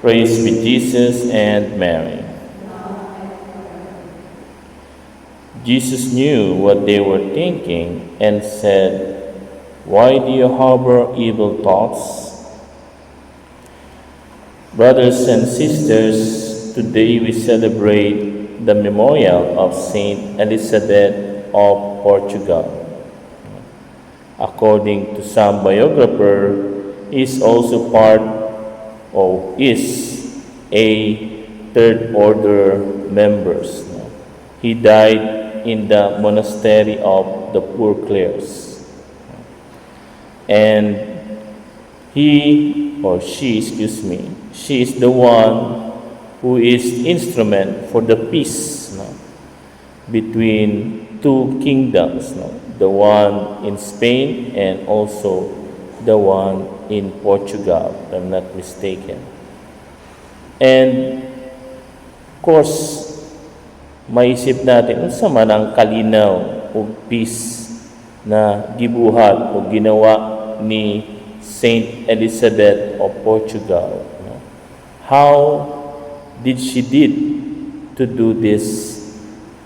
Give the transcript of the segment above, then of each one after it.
Praise be Jesus and Mary. Jesus knew what they were thinking and said, "Why do you harbor evil thoughts?" Brothers and sisters, today we celebrate the memorial of Saint Elizabeth of Portugal. According to some biographer, he is also part or is a third order members. He died in the monastery of the Poor Clares. And she is the one who is instrument for the peace between two kingdoms, the one in Spain and also the one in Portugal, if I'm not mistaken. And of course, maisip natin unsa man ang kalinaw o peace na gibuhat o ginawa ni Saint Elizabeth of Portugal. How did she to do this,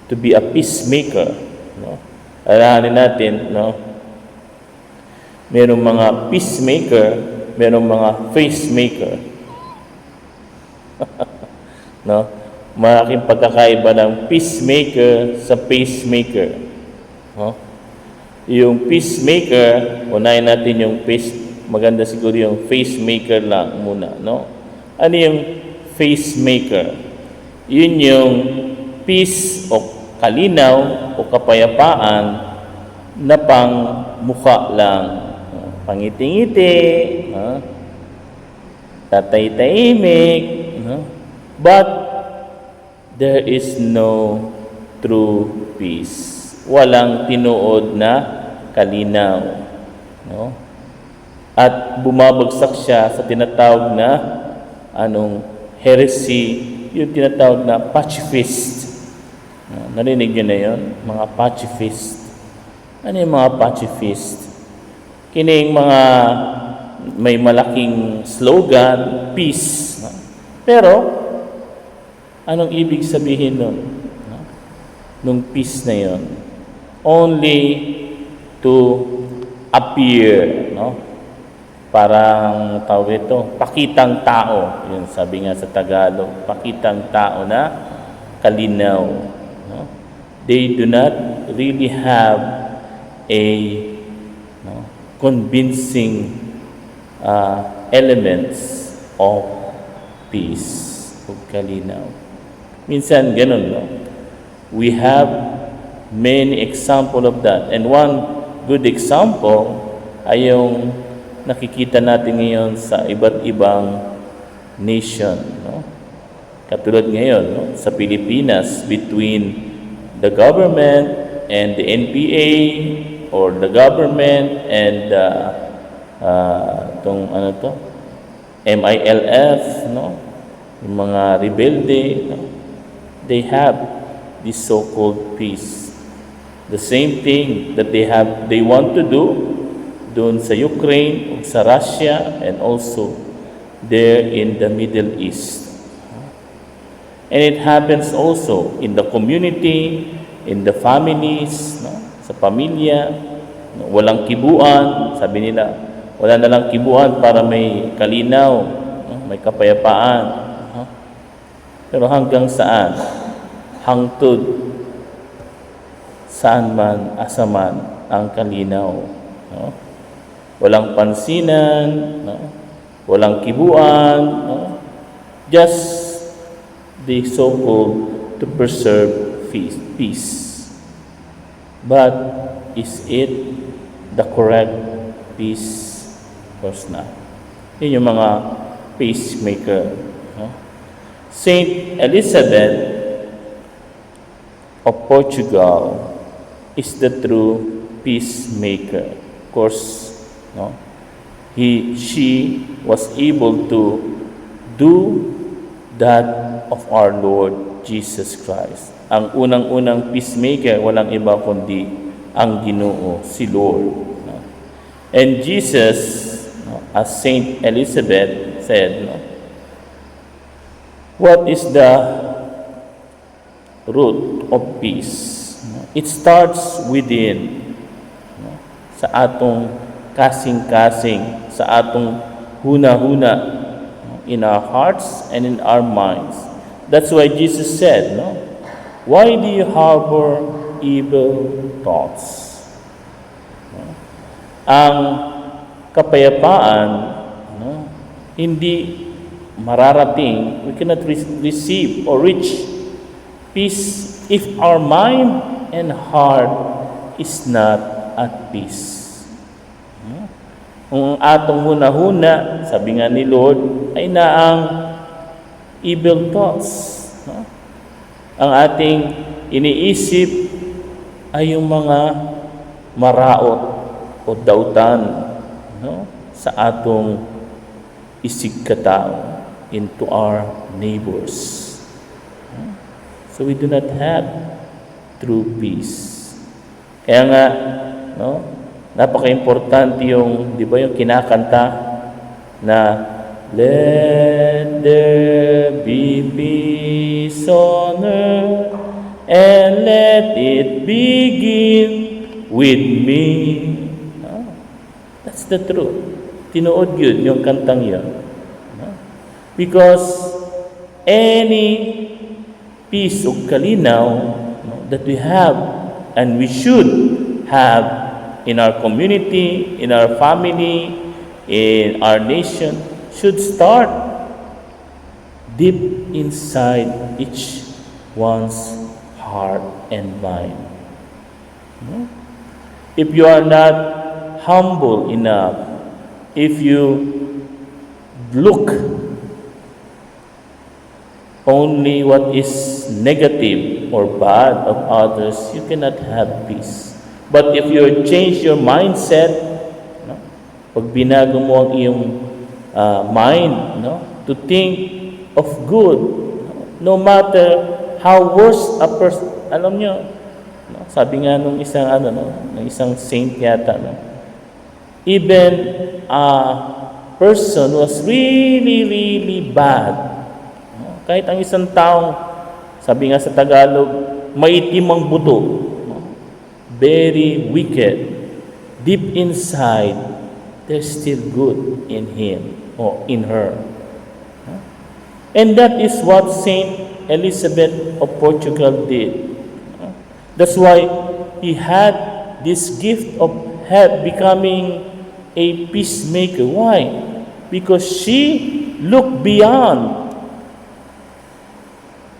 to be a peacemaker? Alahanin natin, merong mga peacemaker, merong mga facemaker. Malaking pagkakaiba ng peacemaker sa pacemaker. Yung peacemaker, unahin natin yung maganda siguro yung facemaker lang muna. Ano yung facemaker? Yun yung peace o kalinaw o kapayapaan na pang mukha lang. Pangiti-ngiti, tatay-tahimik, but there is no true peace. Walang tinuod na kalinaw. At bumabagsak siya sa tinatawag na heresy, yung tinatawag na pacifist. Narinig nyo na yun? Mga pacifist. Ano yung mga pacifist? Kining mga may malaking slogan, peace. Pero, anong ibig sabihin nun? Nung peace na yun? Only to appear, parang tawag ito, pakitang tao. Yun sabi nga sa Tagalog, pakitang tao na kalinaw. They do not really have a convincing elements of peace o kalinaw. Minsan ganun, we have many example of that. And one good example ay yung nakikita natin ngayon sa iba't ibang nation. Katulad ngayon sa Pilipinas, between the government and the NPA, or the government and MILF, yung mga rebelde, they have this so-called peace. The same thing that they want to do doon sa Ukraine, sa Russia, and also there in the Middle East. And it happens also in the community, in the families, sa pamilya. Walang kibuan, sabi nila, wala na lang kibuan para may kalinaw, may kapayapaan. Pero hanggang saan? Hangtod saan man, asaman ang kalinaw. Walang pansinan, walang kibuan, just the so-called to preserve peace. But is it the correct peace? Of course not. Yun yung mga peacemaker. Saint Elizabeth of Portugal is the true peacemaker. Of course, she was able to do that of our Lord Jesus Christ. Ang unang-unang peacemaker, walang iba kundi ang Ginoo, si Lord. And Jesus, as Saint Elizabeth said, What is the root of peace? It starts within, sa atong kasing-kasing, sa atong huna-huna, in our hearts and in our minds. That's why Jesus said, why do you harbor evil thoughts? Ang kapayapaan, hindi mararating, we cannot receive or reach peace if our mind and heart is not at peace. Kung atong huna-huna, sabi nga ni Lord, ay naang evil thoughts. Ang ating iniisip ay yung mga maraot o dautan sa atong isig katao into our neighbors. So we do not have true peace. Kaya nga, napaka-importante yung, di ba yung kinakanta na let there be peace on earth and let it begin with me. That's the truth. Tinuod yun, yung kantang yun. Because any peace o kalinaw that we have and we should have in our community, in our family, in our nation, should start deep inside each one's heart and mind. If you are not humble enough, if you look only what is negative or bad of others, you cannot have peace. But if you change your mindset, pag binago mo ang iyong mind, to think of good, no matter how worse a person, alam nyo, sabi nga nung isang ng isang saint yata, even a person was really, really bad. Kahit ang isang taong, sabi nga sa Tagalog, maitim ang buto, very wicked, deep inside, there's still good in him or in her. And that is what Saint Elizabeth of Portugal did. That's why he had this gift of becoming a peacemaker. Why? Because she looked beyond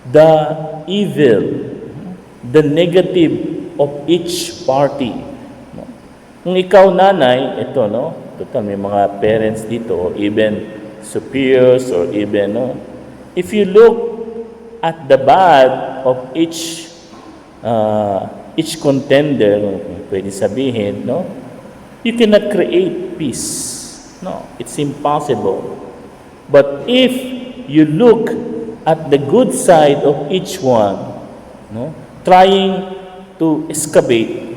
the evil, the negative of each party. Kung ikaw nanay, ito, total may mga parents dito, or even superiors, or even, if you look at the bad of each contender, pwede sabihin, you cannot create peace. No, it's impossible. But if you look at the good side of each one, trying to excavate,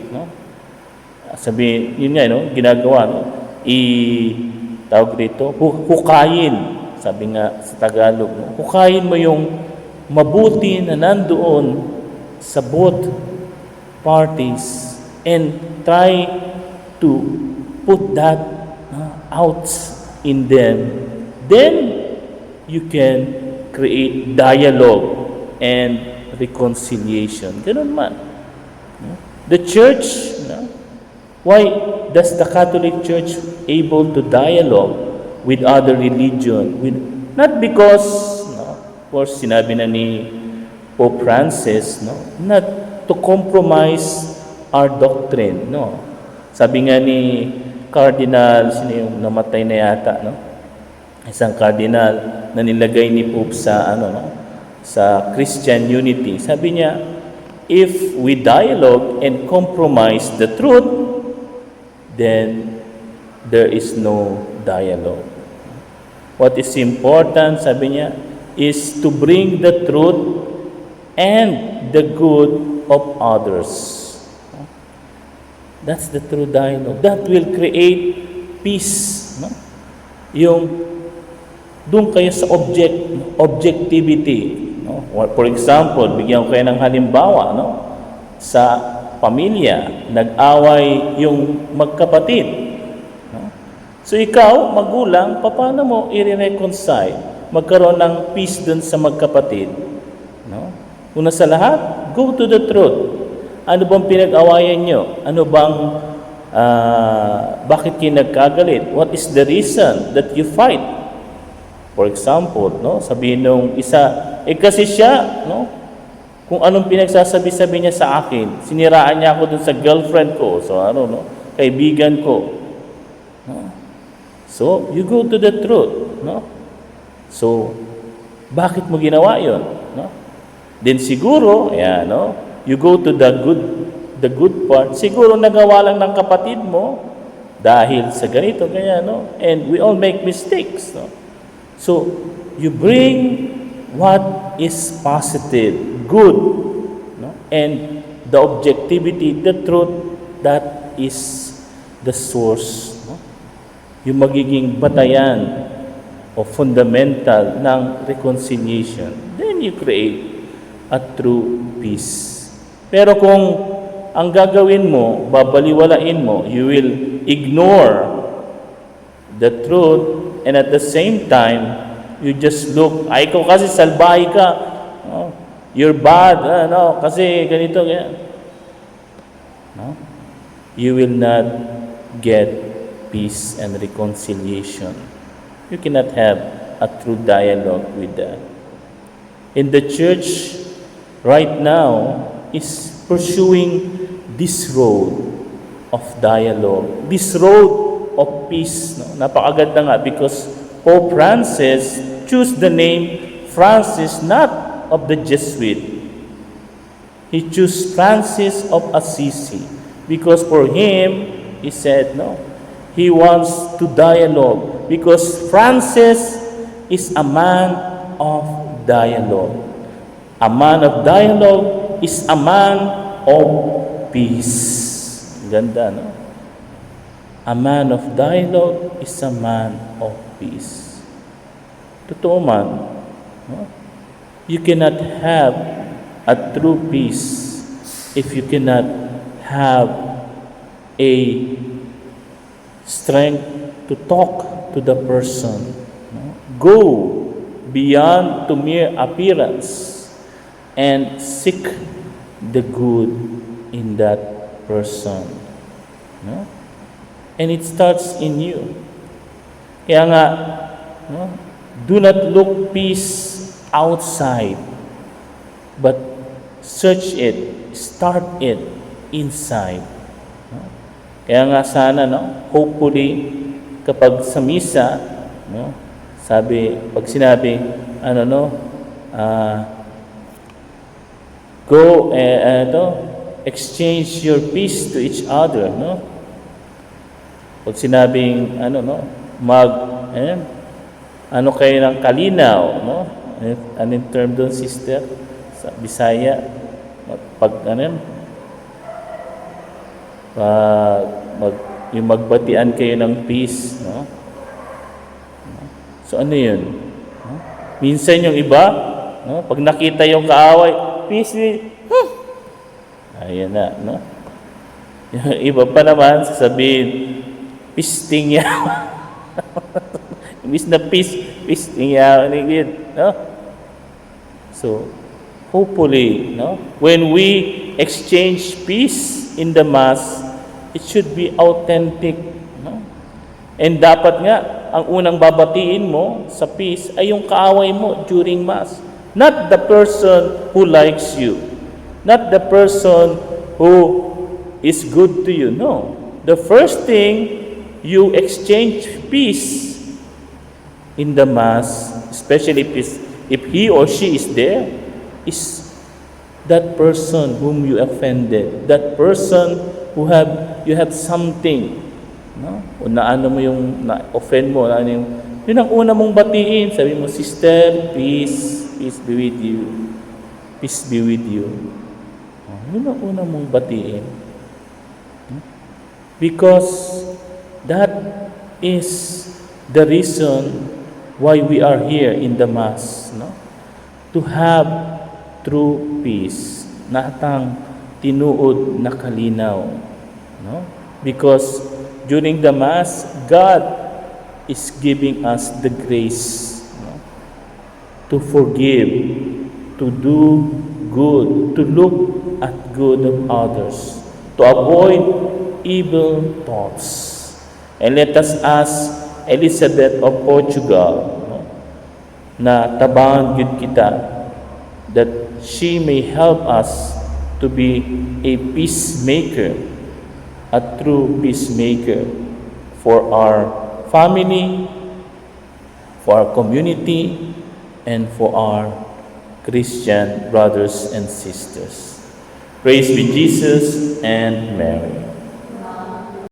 sabi, yun nga, ginagawa, tawag dito, hukayin, sabi nga sa Tagalog, hukayin mo yung mabuti na nandoon sa both parties and try to put that out in them. Then you can create dialogue and reconciliation. Ganun man. The church, why does the Catholic Church able to dialogue with other religion? Not because, of course, sinabi na ni Pope Francis, not to compromise our doctrine. Sabi nga ni Cardinal, sino yung namatay na yata, isang cardinal na nilagay ni Pope sa sa Christian unity. Sabi niya, if we dialogue and compromise the truth, then there is no dialogue. What is important, sabi niya, is to bring the truth and the good of others. That's the true dialogue. That will create peace. Yung Doon kayo sa objectivity. No? For example, bigyan ko kayo ng halimbawa, no? Sa pamilya, nag-away yung magkapatid. No? So ikaw, magulang, paano mo i-reconcile? Magkaroon ng peace dun sa magkapatid. No? Una sa lahat, go to the truth. Ano bang pinag-awayan nyo? Ano bang, bakit kayo nagkagalit? What is the reason that you fight? For example, no, sabihin nung isa, kasi siya, no, kung anong pinagsasabi-sabi niya sa akin, siniraan niya ako dun sa girlfriend ko, so no, kaibigan ko. No? So, you go to the truth, no? So, bakit mo ginawa 'yon, no? Then siguro, no, you go to the good part. Siguro nagawa lang ng kapatid mo dahil sa ganito, kaya, no? And we all make mistakes, no? So, you bring what is positive, good, no? And the objectivity, the truth, that is the source, no? Yung magiging batayan o fundamental ng reconciliation. Then you create a true peace. Pero kung ang gagawin mo, babaliwalain mo, you will ignore the truth, and at the same time, you just look, ikaw kasi salbahe ka, no? You're bad, no? Kasi ganito, ganyan. No? You will not get peace and reconciliation. You cannot have a true dialogue with that. In the church right now is pursuing this road of dialogue, this road of peace. No? Napakaganda nga because Pope Francis chose the name Francis not of the Jesuit. He chose Francis of Assisi because for him, he said, no, he wants to dialogue because Francis is a man of dialogue. A man of dialogue is a man of peace. Ganda, no? A man of dialogue is a man of peace. Totoo man, no? You cannot have a true peace if you cannot have a strength to talk to the person. No? Go beyond to mere appearance and seek the good in that person. No? And it starts in you. Kaya nga, no, do not look peace outside, but search it, start it inside. No? Kaya nga sana, no, hopefully, kapag sa misa, no, pag sinabi, go, exchange your peace to each other, no? Pag sinabing kayo ng kalinaw, no? Ano yung term doon, sister? Sa Bisaya, yung magbatian kayo ng peace, no? So ano yun? No? Minsan yung iba, no? Pag nakita yung kaaway, peace, ayan na, no? Yung iba pa naman, sasabihin, pisting yaw. Imbis na pisting yaw. No? So, hopefully, no? When we exchange peace in the Mass, it should be authentic. No? And dapat nga, ang unang babatiin mo sa peace ay yung kaaway mo during Mass. Not the person who likes you. Not the person who is good to you. No. The first thing, you exchange peace in the Mass, especially if he or she is there, is that person whom you offended, that person who you have something, no? O naano mo yung na-offend mo, yun ang una mong batiin. Sabi mo, sister, peace be with you. Peace be with you. Yun ang una mong batiin. Because that is the reason why we are here in the Mass, no? To have true peace, natang tinuod na kalinaw, no? Because during the Mass, God is giving us the grace, no? To forgive, to do good, to look at good of others, to avoid evil thoughts. And let us ask Elizabeth of Portugal, no, na tabangan gid kita, that she may help us to be a peacemaker, a true peacemaker for our family, for our community, and for our Christian brothers and sisters. Praise be Jesus and Mary.